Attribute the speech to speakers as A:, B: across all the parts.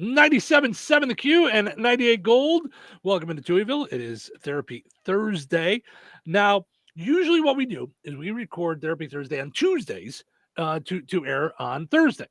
A: 97.7 The Q and 98 Gold. Welcome into Tuieville. It is Therapy Thursday. Now, usually what we do is we record Therapy Thursday on Tuesdays to air on Thursday.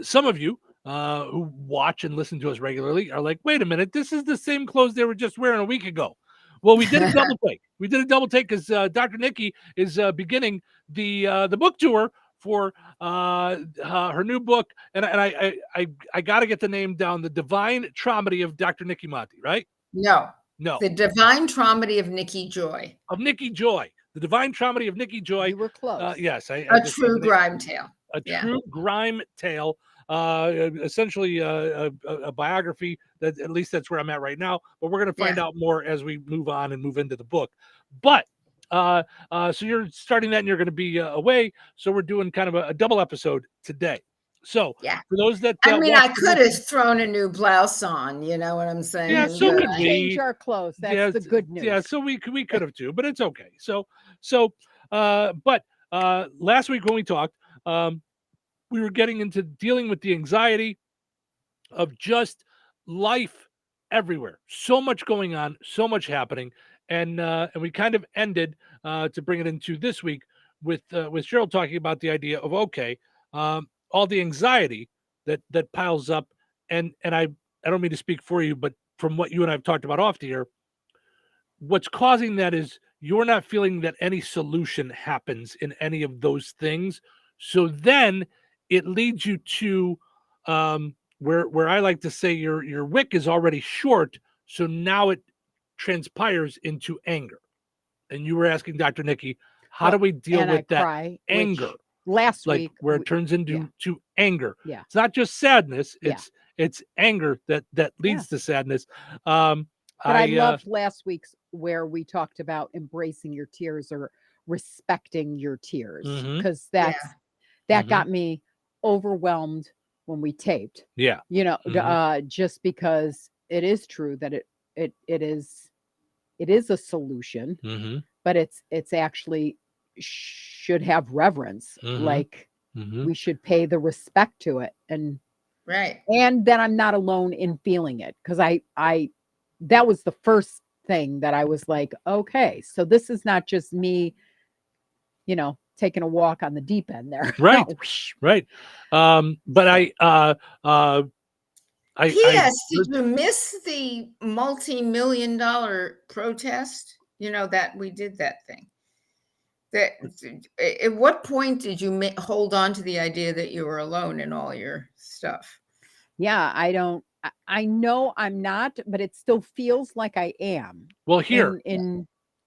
A: Some of you who watch and listen to us regularly are like, wait a minute, this is the same clothes they were just wearing a week ago. Well, we did a double take. We did a double take because Dr. Nicki is beginning the book tour for her new book, and I got to get the name down. The Divine Traumedy of Dr. Nicki Monty, right?
B: No,
A: No,
B: The Divine Traumedy of Nicki Joy.
A: of Nicki Joy. The Divine Traumedy of Nicki Joy.
C: You were close.
A: Yes, I
B: A
A: just
B: true grime tale.
A: a true grime tale, essentially a biography. That at least that's where I'm at right now. But we're going to find out more as we move on and move into the book. But so you're starting that, and you're going to be away. So we're doing kind of a double episode today. So for those that
B: I mean, I could have thrown a new blouse on. You know what I'm saying?
A: Yeah, so could we
C: change our clothes. That's the good news.
A: Yeah, so we could have too, but it's okay. But last week when we talked, we were getting into dealing with the anxiety of just life everywhere. So much going on, so much happening, and we kind of ended to bring it into this week with Cheryl talking about the idea of all the anxiety that piles up, and I don't mean to speak for you, but from what you and I've talked about off the air, what's causing that is you're not feeling that any solution happens in any of those things. So then it leads you to where I like to say your wick is already short. So now it transpires into anger. And you were asking Dr. Nicki, how do we deal with that anger?
C: Last
A: week, where it turns into to anger.
C: Yeah.
A: It's not just sadness. It's anger that leads to sadness.
C: But I loved last week's where we talked about embracing your tears or respecting your tears, because that got me overwhelmed when we taped.
A: Yeah.
C: You know, just because it is true that it is a solution, but it's actually should have reverence. Like we should pay the respect to it, and then I'm not alone in feeling it, because I that was the first thing that I was like, okay, so this is not just me, you know, taking a walk on the deep end there.
A: Right.
C: No.
A: Right. But
B: P.S. Did you miss the multi-million-dollar protest? You know, that we did that thing. That at what point did you hold on to the idea that you were alone in all your stuff?
C: Yeah, I know I'm not, but it still feels like I am.
A: Well, here,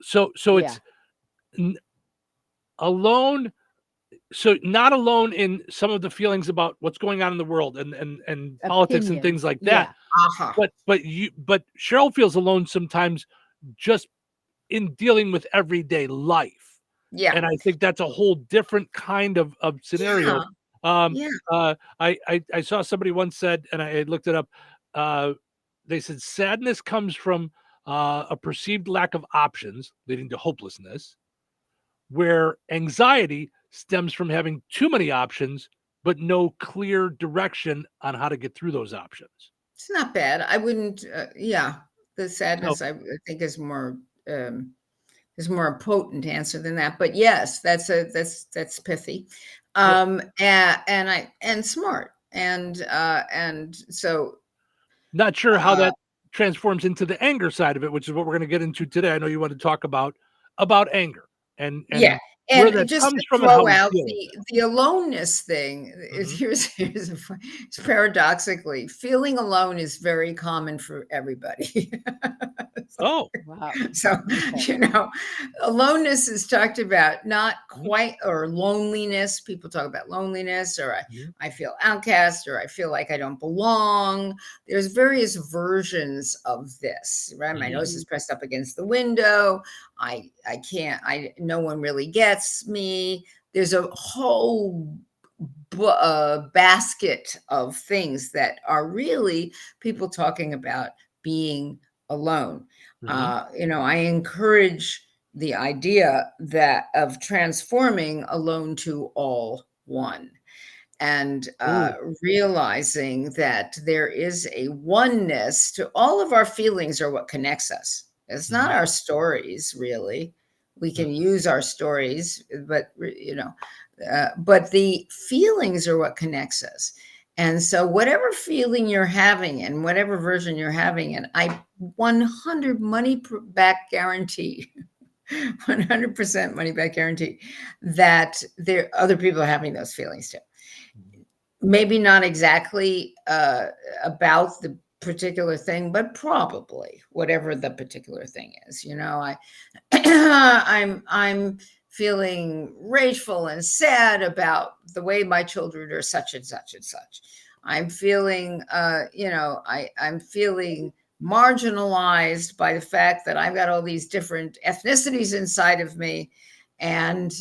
A: so it's alone. So not alone in some of the feelings about what's going on in the world and politics and things like that. But Cheryl feels alone sometimes just in dealing with everyday life.
B: Yeah.
A: And I think that's a whole different kind of scenario. I saw somebody once said, and I looked it up, they said sadness comes from a perceived lack of options leading to hopelessness, where anxiety stems from having too many options but no clear direction on how to get through those options.
B: It's not bad. I wouldn't the sadness I think is more a potent answer than that. But yes, that's pithy. And smart. And so
A: not sure how that transforms into the anger side of it, which is what we're going to get into today. I know you want to talk about anger and where that
B: just
A: comes
B: to
A: from,
B: throw out the aloneness thing. Here's paradoxically, feeling alone is very common for everybody.
A: Wow.
B: So, you know, aloneness is talked about, not quite, or loneliness. People talk about loneliness, or I feel outcast, or I feel like I don't belong. There's various versions of this, right? My nose is pressed up against the window. I can't, no one really gets me. There's a whole basket of things that are really people talking about being alone. You know, I encourage the idea that of transforming alone to all one. and realizing that there is a oneness to all of our feelings are what connects us. It's not our stories, really. We can use our stories, but but the feelings are what connects us. And so whatever feeling you're having and whatever version you're having, and I 100 money back guarantee, 100% money back guarantee that there other people are having those feelings too. Maybe not exactly about the particular thing, but probably whatever the particular thing is. I'm feeling rageful and sad about the way my children are such and such and such. I'm feeling, I'm feeling marginalized by the fact that I've got all these different ethnicities inside of me, and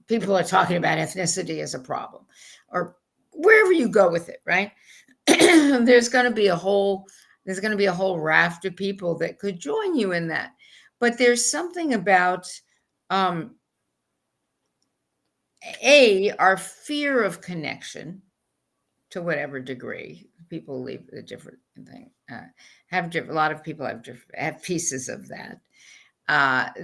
B: people are talking about ethnicity as a problem, or wherever you go with it, right? There's going to be a whole raft of people that could join you in that. But there's something about our fear of connection, to whatever degree. People leave a different thing. A lot of people have pieces of that.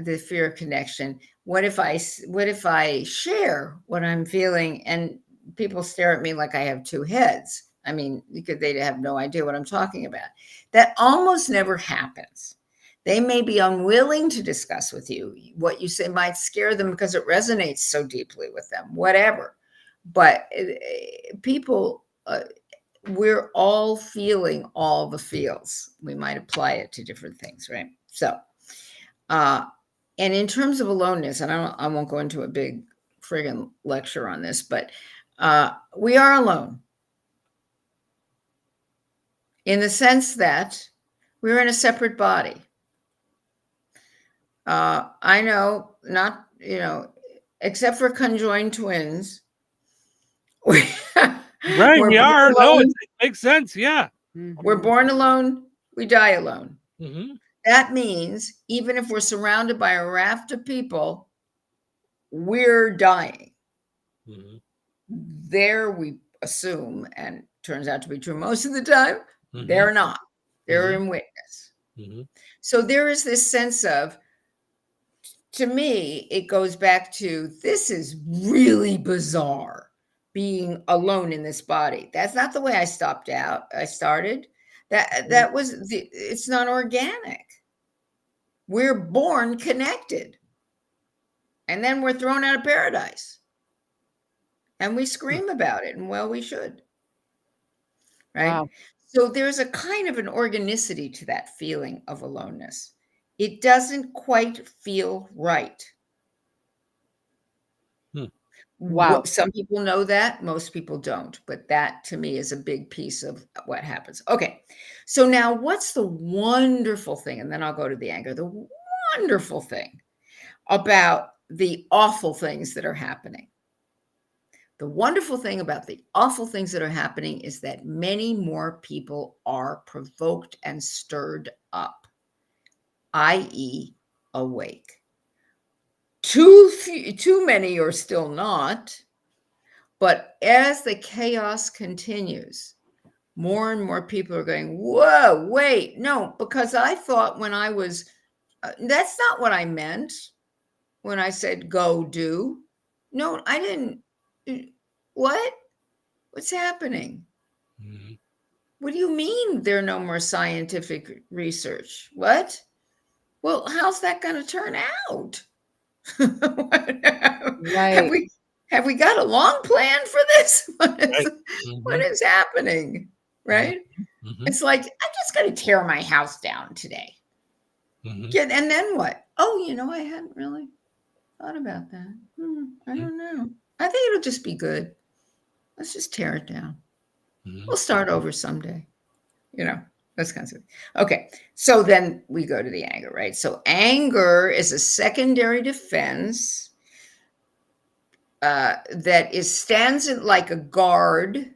B: The fear of connection. What if I share what I'm feeling and people stare at me like I have two heads? I mean, because they have no idea what I'm talking about. That almost never happens. They may be unwilling to discuss with you. What you say might scare them because it resonates so deeply with them, whatever. But people, we're all feeling all the feels. We might apply it to different things, right? So, and in terms of aloneness, and I won't go into a big friggin' lecture on this, but we are alone in the sense that we're in a separate body. I know, not, except for conjoined twins.
A: Right, we are. No, it makes sense. Yeah.
B: We're born alone, we die alone.
A: Mm-hmm.
B: That means even if we're surrounded by a raft of people, we're dying. Mm-hmm. There we assume, and turns out to be true most of the time, they're not. They're in witness. So there is this sense of, to me, it goes back to, this is really bizarre, being alone in this body. That's not the way I started. That was it's not organic. We're born connected. And then we're thrown out of paradise. And we scream about it. And well, we should. Right? Wow. So there's a kind of an organicity to that feeling of aloneness. It doesn't quite feel right. Wow. Some people know that, most people don't, but that to me is a big piece of what happens. Okay. So now what's the wonderful thing? And then I'll go to the anger. The wonderful thing about the awful things that are happening. The wonderful thing about the awful things that are happening is that many more people are provoked and stirred up, i.e., awake. Too many are still not. But as the chaos continues, more and more people are going, whoa, wait, no, because I thought when I was, that's not what I meant when I said go do. No, I didn't. What? What's happening? Mm-hmm. What do you mean there are no more scientific research? What? Well, how's that going to turn out? Right. Have we got a long plan for this? What is happening? Right? Mm-hmm. It's like, I'm just going to tear my house down today. Mm-hmm. And then what? Oh, I hadn't really thought about that. I don't know. I think it'll just be good. Let's just tear it down. Mm-hmm. We'll start over someday. Those kinds of things. Okay. So then we go to the anger, right? So anger is a secondary defense that stands like a guard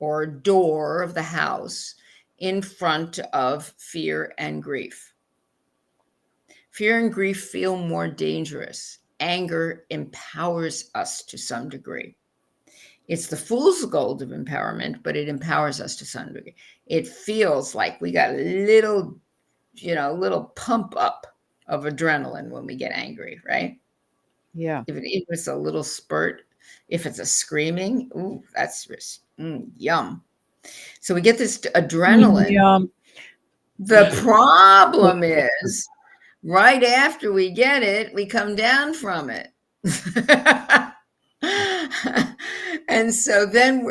B: or door of the house in front of fear and grief. Fear and grief feel more dangerous. Anger empowers us to some degree. It's the fool's gold of empowerment, but it empowers us to some degree. It feels like we got a little, little pump up of adrenaline when we get angry, right?
C: Yeah.
B: If it's a little spurt, if it's a screaming, ooh, that's yum. So we get this adrenaline.
C: Yum.
B: The problem is, right after we get it, we come down from it. And so then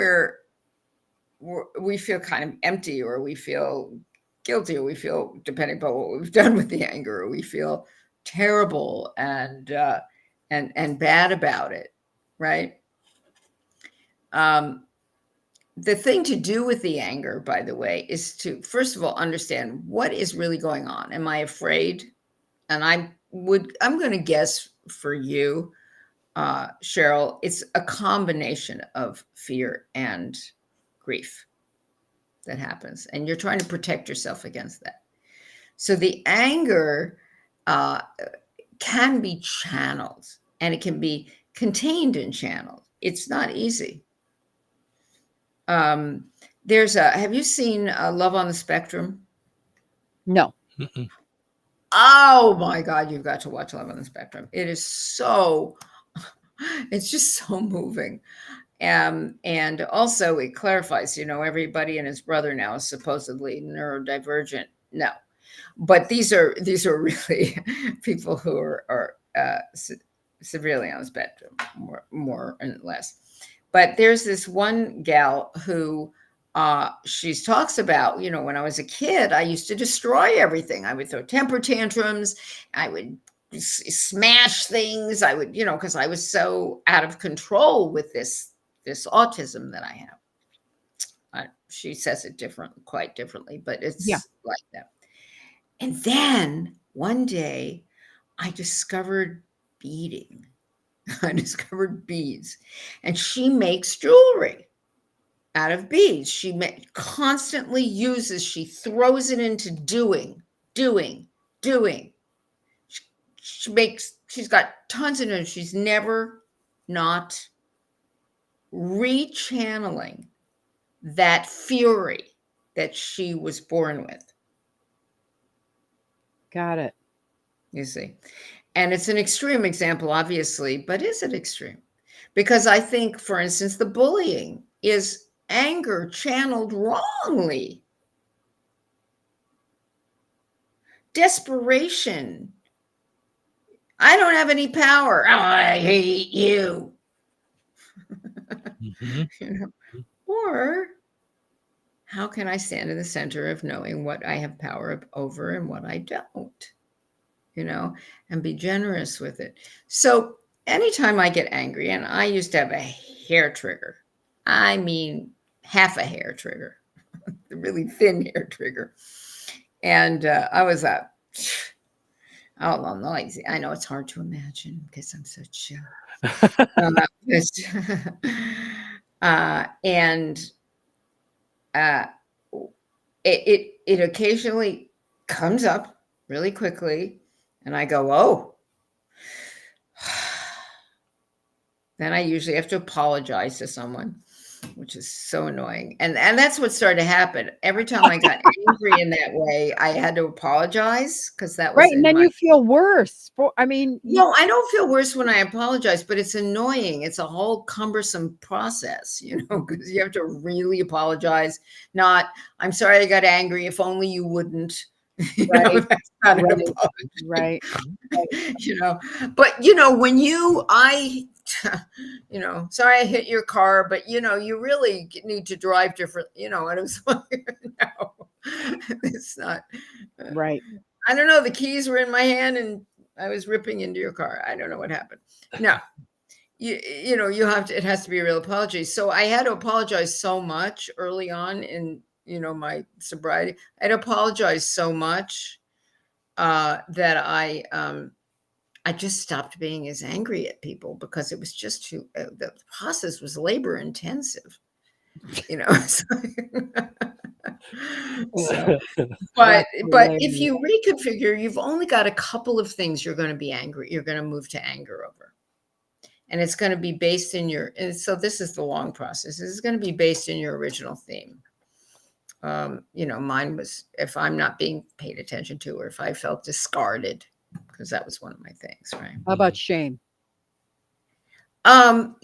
B: we feel kind of empty, or we feel guilty, or we feel, depending upon what we've done with the anger, or we feel terrible and bad about it, right? The thing to do with the anger, by the way, is to, first of all, understand what is really going on. Am I afraid? And I'm going to guess for you, Cheryl, it's a combination of fear and grief that happens, and you're trying to protect yourself against that. So the anger can be channeled, and it can be contained and channeled. It's not easy. Have you seen Love on the Spectrum?
C: No.
A: Mm-mm.
B: Oh my God, you've got to watch Love on the Spectrum. It is it's just so moving. And also it clarifies, everybody and his brother now is supposedly neurodivergent. No, but these are really people who are severely on the spectrum, more and less. But there's this one gal who she talks about, when I was a kid, I used to destroy everything. I would throw temper tantrums. I would smash things. I would, because I was so out of control with this autism that I have. She says it quite differently, but it's like that. And then one day I discovered beading. I discovered beads, and she makes jewelry out of beads. She constantly uses, she throws it into doing. She's got tons of it. She's never not rechanneling that fury that she was born with.
C: Got it.
B: You see. And it's an extreme example, obviously, but is it extreme? Because I think, for instance, the bullying is anger channeled wrongly. Desperation. I don't have any power. Oh, I hate you.
A: Mm-hmm.
B: Or how can I stand in the center of knowing what I have power over and what I don't? And be generous with it. So anytime I get angry, and I used to have a hair trigger, I mean, half a hair trigger, the really thin hair trigger. And I was up. Oh, noisy. I know it's hard to imagine because I'm so chill. It occasionally comes up really quickly, and I go, oh. Then I usually have to apologize to someone, which is so annoying. And that's what started to happen. Every time I got angry in that way, I had to apologize, because that was
C: right. And then you feel worse. No,
B: I don't feel worse when I apologize, but it's annoying. It's a whole cumbersome process, because you have to really apologize. Not, I'm sorry I got angry. If only you wouldn't.
C: Right.
B: That's not an apology.
C: Right.
B: But sorry I hit your car, but you really need to drive different, and it was like, no, it's not
C: Right.
B: I don't know, the keys were in my hand and I was ripping into your car. I don't know what happened. No, you have to, it has to be a real apology. So I had to apologize so much early on in, my sobriety. I had to apologize so much that I just stopped being as angry at people, because it was just too, the process was labor intensive, So, but if you reconfigure, you've only got a couple of things you're going to be angry. You're going to move to anger over. and it's going to be based in your, and so this is the long process. This is going to be based in your original theme. Mine was if I'm not being paid attention to, or if I felt discarded, because that was one of my things, right?
C: How about shame?
B: Um,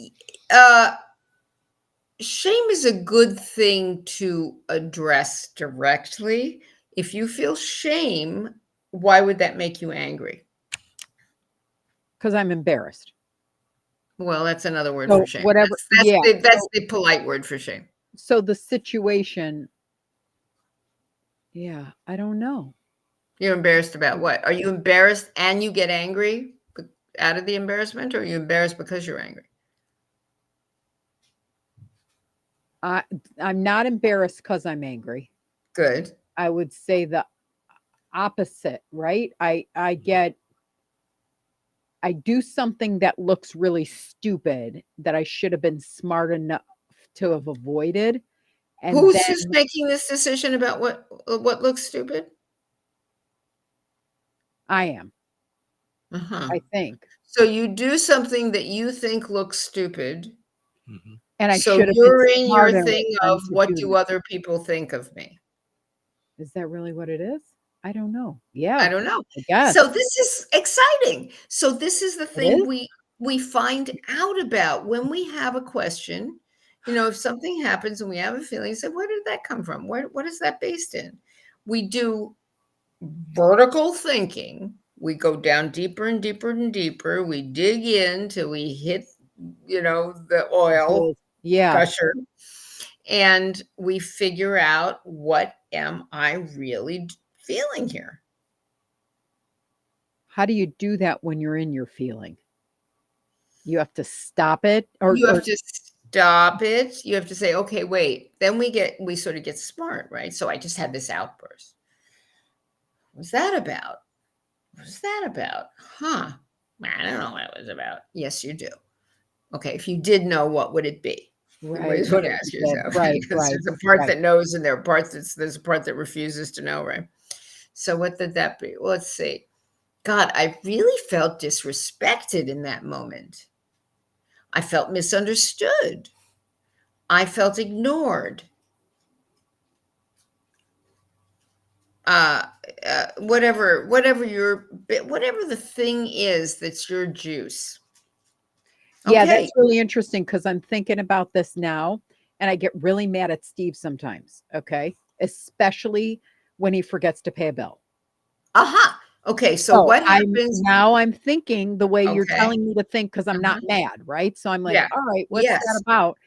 B: Shame is a good thing to address directly. If you feel shame, why would that make you angry?
C: Because I'm embarrassed.
B: Well, that's another word
C: So
B: for shame.
C: whatever,
B: That's
C: yeah.
B: that's the polite word for shame.
C: So the situation, yeah, I don't know.
B: You're embarrassed about what? Are you embarrassed and you get angry out of the embarrassment, or are you embarrassed because you're angry?
C: I'm not embarrassed because I'm angry.
B: Good.
C: I would say the opposite, right? I do something that looks really stupid that I should have been smart enough to have avoided. And
B: Who's
C: then
B: making this decision about what looks stupid?
C: I am,
B: Uh-huh.
C: I think.
B: So you do something that you think looks stupid.
C: And I
B: So
C: should have been
B: you're in
C: smart
B: your
C: enough
B: thing
C: then
B: of
C: to
B: what
C: do
B: do
C: that.
B: other people think of me?
C: Is that really what it is? I don't know.
B: I
C: Yeah,
B: don't know.
C: I guess.
B: So this is exciting. So this is the
C: It
B: thing
C: is?
B: we find out about when we have a question. If something happens and we have a feeling, say, where did that come from? What is that based in? We do vertical thinking. We go down deeper and deeper and deeper. We dig in till we hit, the oil
C: Yeah.
B: pressure, and we figure out, what am I really feeling here?
C: How do you do that when you're in your feeling? You have to stop it
B: You
C: or
B: have to stop it. You have to say, okay, wait. Then we sort of get smart, right? So I just had this outburst. What's that about? What's that about? Huh? I don't know what it was about. Yes, you do. Okay, if you did know, what would it be? You
C: right.
B: might as well ask yourself,
C: Right,
B: because
C: right,
B: there's a part
C: right.
B: that knows and there's a part that refuses to know, right? So what did that be? Well, let's see. God, I really felt disrespected in that moment. I felt misunderstood. I felt ignored. Uh, whatever the thing is that's your juice.
C: Yeah,
B: Okay.
C: that's really interesting because I'm thinking about this now and I get really mad at Steve sometimes, okay? Especially when he forgets to pay a bill.
B: Aha. Okay. So
C: So
B: what happens?
C: I'm thinking the way you're
B: Okay.
C: telling me to think because I'm not
B: Mhm.
C: mad, right? So I'm like,
B: Yeah.
C: all right, what's that
B: Yes.
C: about?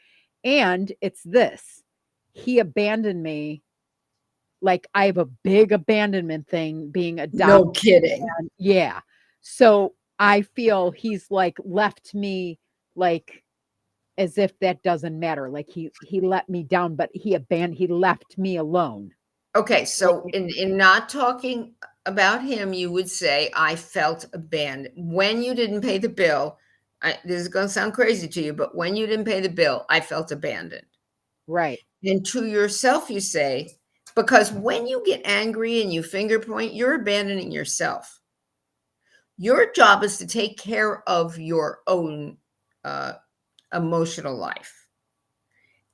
C: And it's this. He abandoned me. Like I have a big abandonment thing being adopted.
B: No kidding.
C: And yeah. So I feel he's like left me like as if that doesn't matter. Like he let me down, but he left me alone.
B: Okay. So in not talking about him, you would say, I felt abandoned when you didn't pay the bill. This is going to sound crazy to you, but when you didn't pay the bill, I felt abandoned.
C: Right.
B: And to yourself, you say, because when you get angry and you finger point, you're abandoning yourself. Your job is to take care of your own uh, emotional life.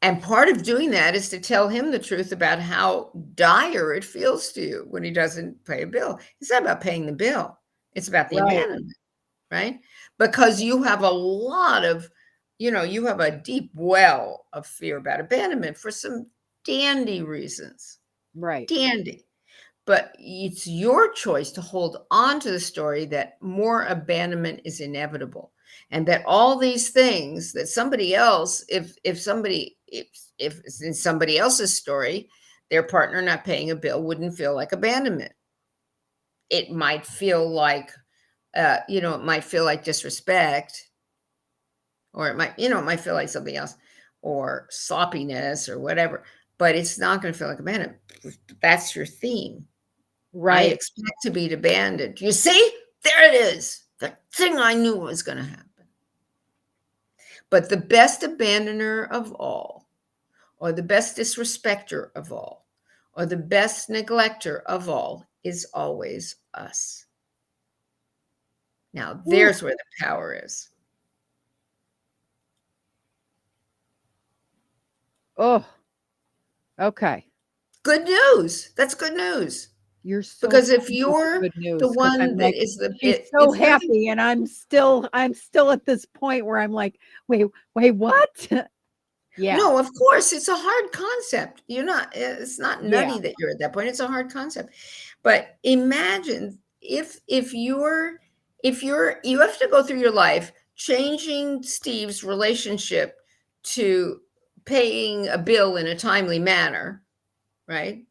B: And part of doing that is to tell him the truth about how dire it feels to you when he doesn't pay a bill. It's not about paying the bill, it's about the
C: Right.
B: abandonment, right? Because you have a lot of, you have a deep well of fear about abandonment for some dandy reasons.
C: Right.
B: Dandy. But it's your choice to hold on to the story that more abandonment is inevitable, and that all these things that somebody else, if it's in somebody else's story, their partner not paying a bill wouldn't feel like abandonment. It might feel like, it might feel like disrespect, or it might feel like something else, or sloppiness, or whatever. But it's not going to feel like abandonment. That's your theme. I
C: Right.
B: expect to be abandoned. You see? There it is. The thing I knew was going to happen. But the best abandoner of all, or the best disrespecter of all, or the best neglecter of all is always us. Now,
C: Ooh,
B: there's where the power is.
C: Oh, okay.
B: Good news. That's good news.
C: You're so
B: Because if
C: funny with
B: you're
C: good
B: the
C: news, because
B: one
C: I'm
B: that
C: like,
B: is
C: she's so
B: it's really
C: happy, and I'm still at this point where I'm like, wait, what? Yeah,
B: no, of course, it's a hard concept. You're not, it's not
C: yeah,
B: nutty that you're at that point. It's a hard concept. But imagine if you're you have to go through your life changing Steve's relationship to paying a bill in a timely manner, right?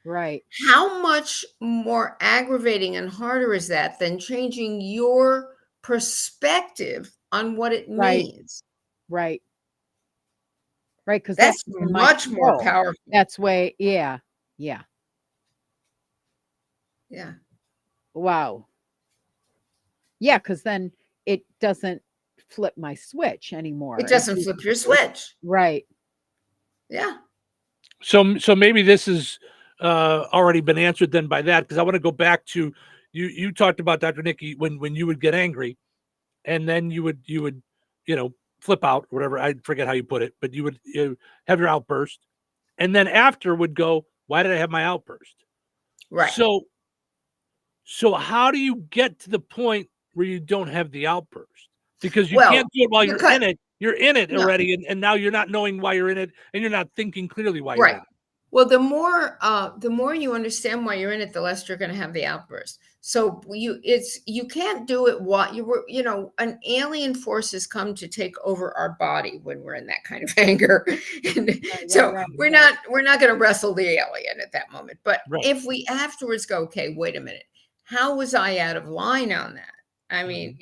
C: right,
B: How much more aggravating and harder is that than changing your perspective on what it
C: right,
B: means?
C: right, right, because that's
B: That's
C: in my
B: much more
C: control.
B: powerful.
C: That's way, yeah, yeah.
B: Yeah.
C: Wow. Yeah, because then it doesn't flip my switch
B: It
C: anymore. It
B: doesn't flip your
C: it
B: switch.
C: right.
B: Yeah.
A: So maybe this is already been answered then by that, because I want to go back to you talked about, Dr. Nikki, when you would get angry, and then you would flip out or whatever. I forget how you put it, but you have your outburst, and then after would go, why did I have my outburst?
B: Right.
A: So how do you get to the point where you don't have the outburst? Because you
B: Well,
A: can't do it while you're
B: because
A: in it. You're in it
B: no,
A: already, and now you're not knowing why you're in it, and you're not thinking clearly why you're in
B: right.
A: it.
B: Well, the more you understand why you're in it, the less you're going to have the outburst. So you can't do it while you were, an alien forces come to take over our body when we're in that kind of anger. And
C: Right, right,
B: so
C: right,
B: we're
C: right.
B: not going to wrestle the alien at that moment. But
A: Right.
B: if we afterwards go, okay, wait a minute, how was I out of line on that? I mean,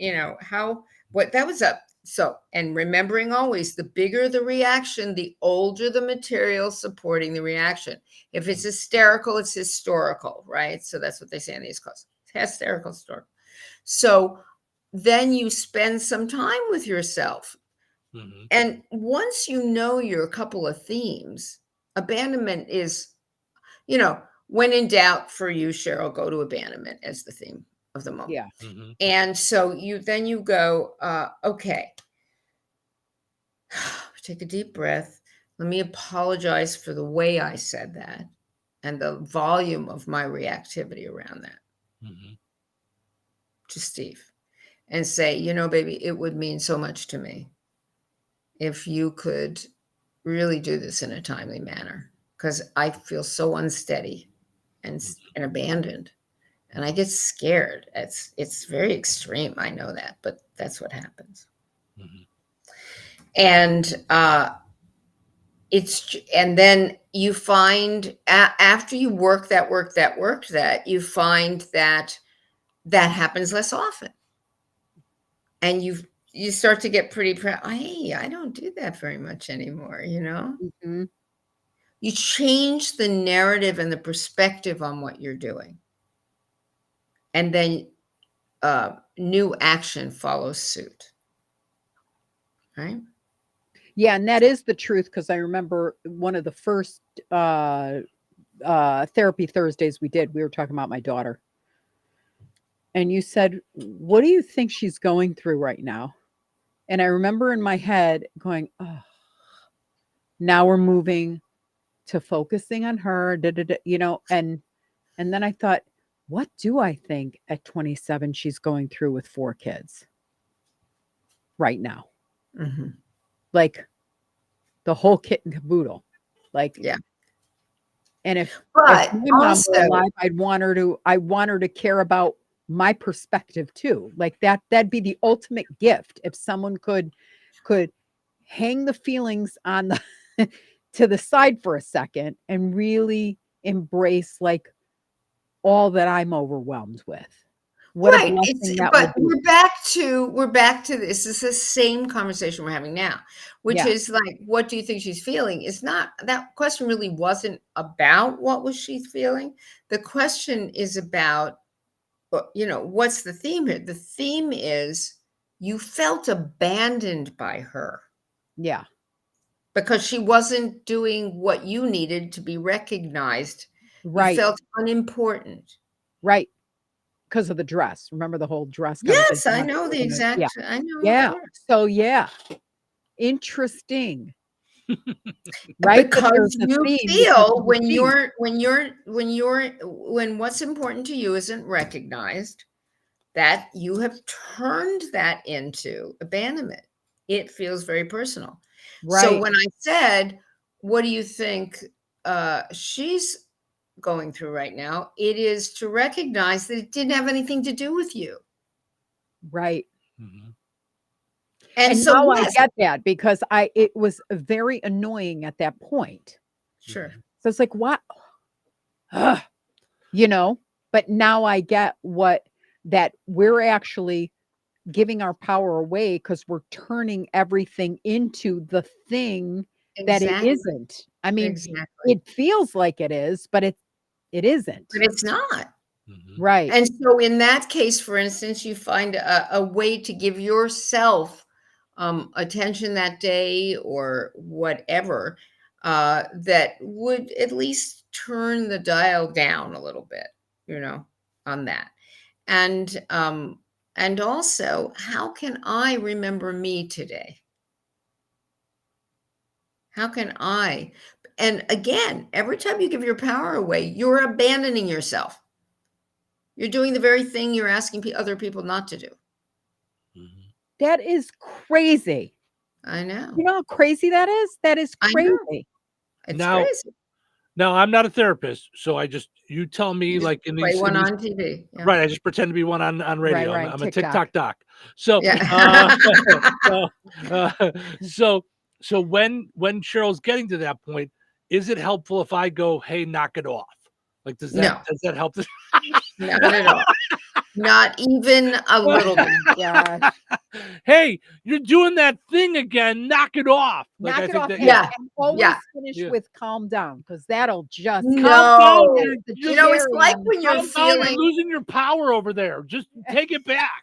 B: what that was up. So, and remembering always, the bigger the reaction, the older the material supporting the reaction. If it's hysterical, it's historical, right? So that's what they say in these classes. Hysterical, historical. So then you spend some time with yourself.
A: Mhm.
B: And once you know your couple of themes, abandonment is, when in doubt for you, Cheryl, go to abandonment as the theme of the moment.
C: Yeah.
B: Mm-hmm. And so you go, okay, take a deep breath. Let me apologize for the way I said that and the volume of my reactivity around that
A: Mhm.
B: to Steve, and say, baby, it would mean so much to me if you could really do this in a timely manner, because I feel so unsteady and abandoned, and I get scared. It's very extreme. I know that, but that's what happens.
A: Mhm.
B: And and then you find after you work that, you find that happens less often, and you start to get pretty proud. Hey, I don't do that very much anymore.
C: Mhm.
B: You change the narrative and the perspective on what you're doing, and then new action follows suit, right?
C: Yeah, and that is the truth, because I remember one of the first therapy Thursdays we did, we were talking about my daughter. And you said, "What do you think she's going through right now?" And I remember in my head going, "Oh, now we're moving to focusing on her." Da, da, da, and then I thought, what do I think at 27 she's going through with 4 kids right now?
B: Mm-hmm.
C: Like the whole kit and caboodle. Like,
B: Yeah,
C: and if
B: but
C: my mom were
B: also,
C: alive, I want her to care about my perspective too. Like that'd be the ultimate gift if someone could hang the feelings on the to the side for a second and really embrace like all that I'm overwhelmed with. What a
B: right.
C: blessing that
B: But
C: would be.
B: we're back to this. It's the same conversation we're having now, which
C: Yeah,
B: is like, what do you think she's feeling? It's not, that question really wasn't about what was she feeling. The question is about, what's the theme here? The theme is you felt abandoned by her
C: yeah,
B: because she wasn't doing what you needed to be recognized. You
C: right,
B: felt unimportant.
C: right. Because of the dress. Remember the whole dress
B: Yes,
C: conversation?
B: I know the
C: Yeah,
B: exact, I know, of
C: yeah.
B: course.
C: So yeah, interesting. right? But
B: Because
C: there's a
B: you
C: theme because
B: feel
C: of the
B: when what's important to you isn't recognized, that you have turned that into abandonment. It feels very personal. So
C: right,
B: when I said, what do you think she's going through right now? It is to recognize that it didn't have anything to do with you.
C: right.
A: Mhm.
B: And
C: And
B: so,
C: now I
B: yes,
C: get that because it was very annoying at that point.
B: sure.
A: Mhm.
C: So it's like, what? Ugh, you know, but now I get that we're actually giving our power away because we're turning everything into the thing that it
B: Exactly.
C: isn't. I mean,
B: Exactly.
C: it feels like it is, but it isn't.
B: But it's not.
A: Mhm.
C: Right.
B: And so in that case, for instance, you find a way to give yourself attention that day or whatever that would at least turn the dial down a little bit, on that. And also, how can I remember me today? How can I? And again, every time you give your power away, you're abandoning yourself. You're doing the very thing you're asking other people not to do.
A: Mhm.
C: That is crazy.
B: I know.
C: You know how crazy that is? That is
B: I know.
C: crazy.
B: It's
A: Now,
B: crazy.
A: I'm not a therapist, so you tell
B: You
A: me
B: just
A: like in
B: play
A: these
B: one on TV. Yeah.
A: right. I just pretend to be one on
C: Right,
A: radio.
C: right.
A: I'm a TikTok
C: TikTok.
A: doc. So,
B: Yeah.
A: so, uh, so, so when Cheryl's getting to that point, is it helpful if I go, "Hey, knock it off"? Like,
B: No,
A: does that help?
B: not at all. Not even a little bit.
C: Gosh.
A: Hey, you're doing that thing again. Knock it off. Like I
C: Knock it
A: think
C: off
A: that,
B: Yeah.
C: and
B: Yeah.
C: always finish
A: yeah.
C: with calm down because that'll just
A: Calm down.
B: No.
C: that's the
B: It's
C: cherry
B: like
C: on the
B: when you're
A: Calm down. You're
B: feeling
A: losing your power over there. Just take it back.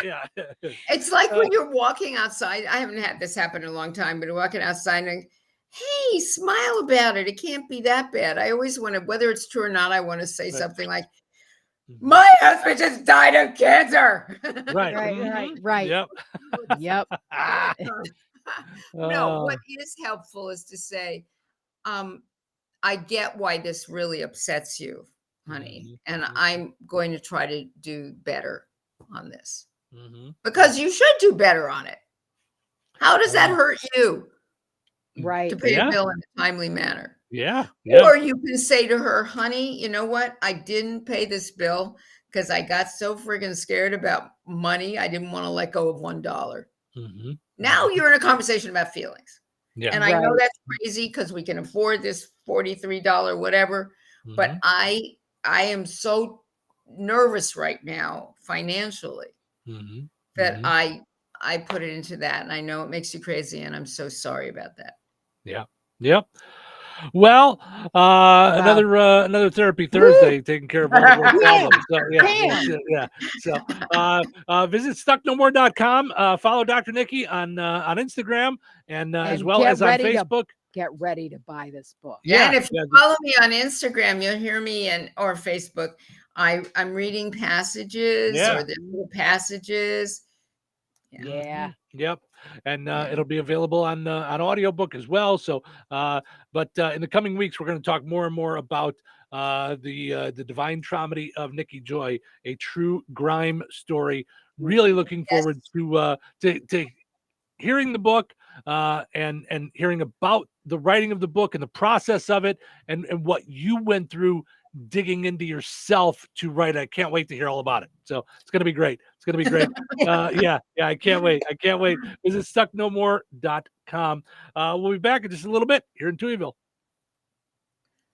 A: Yeah.
B: it's like
A: Uh,
B: when you're walking outside. I haven't had this happen in a long time, but walking outside and hey, smile about it. It can't be that bad. I always want to, whether it's true or not, I want to say
A: right.
B: something like,
A: Mhm.
B: my husband just died of cancer.
A: Right.
C: right, right,
A: Mhm.
C: right.
A: Yep.
C: Yep.
A: Ah.
B: No,
A: Uh,
B: what is helpful is to say, um, I get why this really upsets you, honey,
A: mhm,
B: and
A: mhm,
B: I'm going to try to do better on this
A: mhm.
B: because you should do better on it. How does that
A: Uh,
B: hurt you to
C: Right.
B: pay a
A: yeah.
B: bill in a timely manner?
A: Yeah. Yeah.
B: Or you can say to her, honey, you know what? I didn't pay this bill because I got so friggin' scared about money. I didn't want to let go of $1.
A: Mhm,
B: Now
A: mhm.
B: you're in a conversation about feelings.
A: Yeah.
B: And I know
C: Right.
B: that's crazy because we can afford this $43 whatever, but
A: Mhm,
B: I am so nervous right now financially
A: mhm,
B: that
A: mhm.
B: I put it into that. And I know it makes you crazy, and I'm so sorry about that.
A: Yeah. Yep. Well,
C: Wow.
A: another therapy
C: Woo!
A: Thursday, taking care of all the world problems.
C: Bam!
A: So yeah,
C: Bam!
A: yeah. So visit stucknomore.com. Follow Dr. Nikki on Instagram and as
C: And
A: well as on Facebook.
C: get ready to buy this book.
B: Yeah,
A: Yeah,
B: and if you
A: yeah,
B: follow me on Instagram, you'll hear me and or Facebook. I'm reading passages
A: yeah.
B: or the little passages. Yeah.
C: Yeah.
A: Yep. And
B: Yeah.
A: it'll be available on audiobook as well. So but in the coming weeks we're going to talk more and more about the divine traumedy of Nikki Joy, a true grime story. Really looking
B: Yes.
A: forward to hearing the book and hearing about the writing of the book and the process of it and what you went through digging into yourself to write. I can't wait to hear all about it. So it's going to be great. It's going to be great. Yeah, I can't wait. I can't wait. Visit stucknomore.com. We'll be back in just a little bit here in Tuyville.